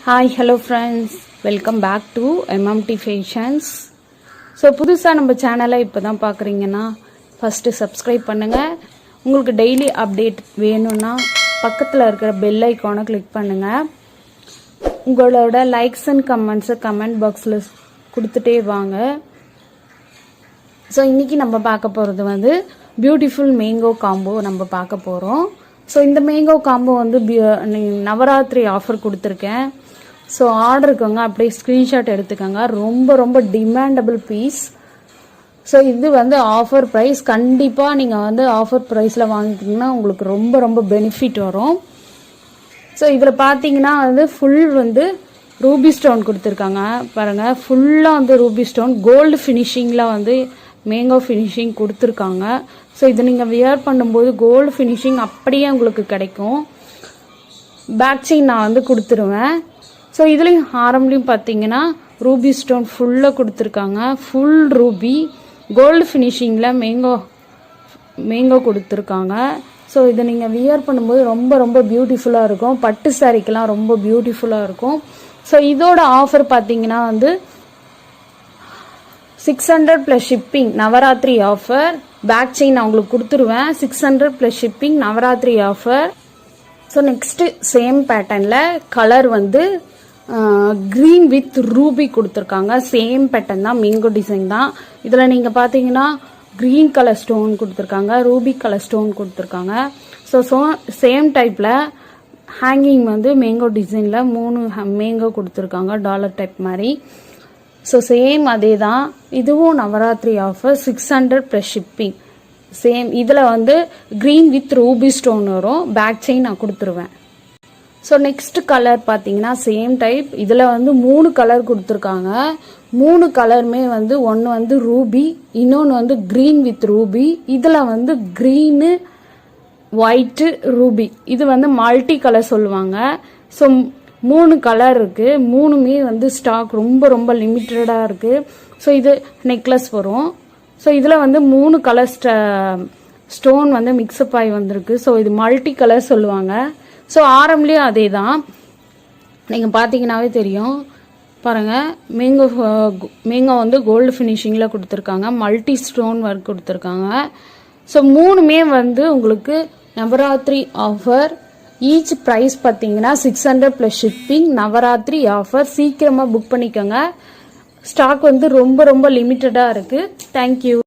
Hi, hello friends. Welcome back to MMT Fashions. So, புதுசா நம்ம சேனலை இப்பதான் பார்க்குறீங்கன்னா first subscribe பண்ணுங்க. உங்களுக்கு daily update வேணும்னா பக்கத்துல இருக்கிற bell icon-ஐ click பண்ணுங்க. உங்களோட likes and comments comment box-ல கொடுத்துட்டே வாங்க. So, இன்னைக்கு நம்ம பார்க்க போறது வந்து beautiful mango combo நம்ம பார்க்க போறோம். ஸோ இந்த மேங்கோ காம்போ வந்து நவராத்திரி ஆஃபர் கொடுத்துருக்கேன். ஸோ ஆர்டருக்குங்க அப்படியே ஸ்க்ரீன்ஷாட் எடுத்துக்கோங்க. ரொம்ப ரொம்ப டிமாண்டபிள் பீஸ். ஸோ இது வந்து ஆஃபர் ப்ரைஸ். கண்டிப்பாக நீங்கள் வந்து ஆஃபர் ப்ரைஸில் வாங்கிக்கிங்கன்னா உங்களுக்கு ரொம்ப ரொம்ப பெனிஃபிட் வரும். ஸோ இதில் பார்த்தீங்கன்னா வந்து ஃபுல் வந்து ரூபி ஸ்டோன் கொடுத்துருக்காங்க. பாருங்கள், ஃபுல்லாக வந்து ரூபி ஸ்டோன் கோல்டு ஃபினிஷிங்கில் வந்து மேங்கோ ஃபினிஷிங் கொடுத்துருக்காங்க. ஸோ இது நீங்கள் வியர் பண்ணும்போது கோல்டு ஃபினிஷிங் அப்படியே உங்களுக்கு கிடைக்கும். பேக் செயின் நான் வந்து கொடுத்துருவேன். ஸோ இதுலேயும் ஆரம்பலையும் பார்த்தீங்கன்னா ரூபி ஸ்டோன் ஃபுல்லாக கொடுத்துருக்காங்க. ஃபுல் ரூபி கோல்டு ஃபினிஷிங்கில் மேங்கோ கொடுத்துருக்காங்க. ஸோ இதை நீங்கள் வியர் பண்ணும்போது ரொம்ப ரொம்ப பியூட்டிஃபுல்லாக இருக்கும். பட்டு சாரிக்கெல்லாம் ரொம்ப பியூட்டிஃபுல்லாக இருக்கும். ஸோ இதோட ஆஃபர் பார்த்தீங்கன்னா வந்து 600+ shipping Navratri offer. Back chain நான் உங்களுக்கு கொடுத்துருவேன். 600+ shipping Navratri offer. So next same பேட்டர்னில் கலர் வந்து க்ரீன் வித் ரூபி கொடுத்துருக்காங்க. சேம் பேட்டர்ன் தான், மேங்கோ டிசைன் தான். இதில் நீங்கள் பார்த்தீங்கன்னா க்ரீன் கலர் ஸ்டோன் கொடுத்துருக்காங்க, ரூபி கலர் ஸ்டோன் கொடுத்துருக்காங்க. ஸோ சேம் டைப்பில் ஹேங்கிங் வந்து மேங்கோ டிசைனில் 3 மேங்கோ கொடுத்துருக்காங்க, டாலர் டைப் மாதிரி. ஸோ சேம் அதே தான். இதுவும் நவராத்திரி ஆஃபர் 600+ ஷிப்பிங். சேம் இதில் வந்து க்ரீன் வித் ரூபி ஸ்டோன் வரும். பேக் செயின் நான் கொடுத்துருவேன். ஸோ நெக்ஸ்ட் கலர் பார்த்தீங்கன்னா சேம் டைப். இதில் வந்து 3 கலர் கொடுத்துருக்காங்க. 3 கலருமே வந்து ஒன்று வந்து ரூபி, இன்னொன்று வந்து க்ரீன் வித் ரூபி. இதில் வந்து க்ரீனு ஒயிட்டு ரூபி. இது வந்து மல்டி கலர் சொல்லுவாங்க. ஸோ 3 கலர் இருக்குது. 3மே வந்து ஸ்டாக் ரொம்ப ரொம்ப லிமிட்டடாக இருக்குது. ஸோ இது நெக்லஸ் வரும். ஸோ இதில் வந்து 3 கலர் ஸ்டோன் வந்து மிக்ஸ்அப் ஆகி வந்திருக்கு. ஸோ இது மல்டி கலர் சொல்லுவாங்க. ஸோ ஆரம்பலேயும் அதே தான். நீங்கள் பார்த்தீங்கன்னாவே தெரியும். பாருங்கள், மேங்கோ வந்து கோல்டு ஃபினிஷிங்கில் கொடுத்துருக்காங்க. மல்டி ஸ்டோன் ஒர்க் கொடுத்துருக்காங்க. ஸோ 3மே வந்து உங்களுக்கு நவராத்திரி ஆஃபர். ஈச் ப்ரைஸ் பார்த்தீங்கன்னா 600+ ஷிப்பிங் நவராத்திரி ஆஃபர். சீக்கிரமாக புக் பண்ணிக்கோங்க. ஸ்டாக் வந்து ரொம்ப ரொம்ப லிமிட்டடாக இருக்குது. தேங்க்யூ.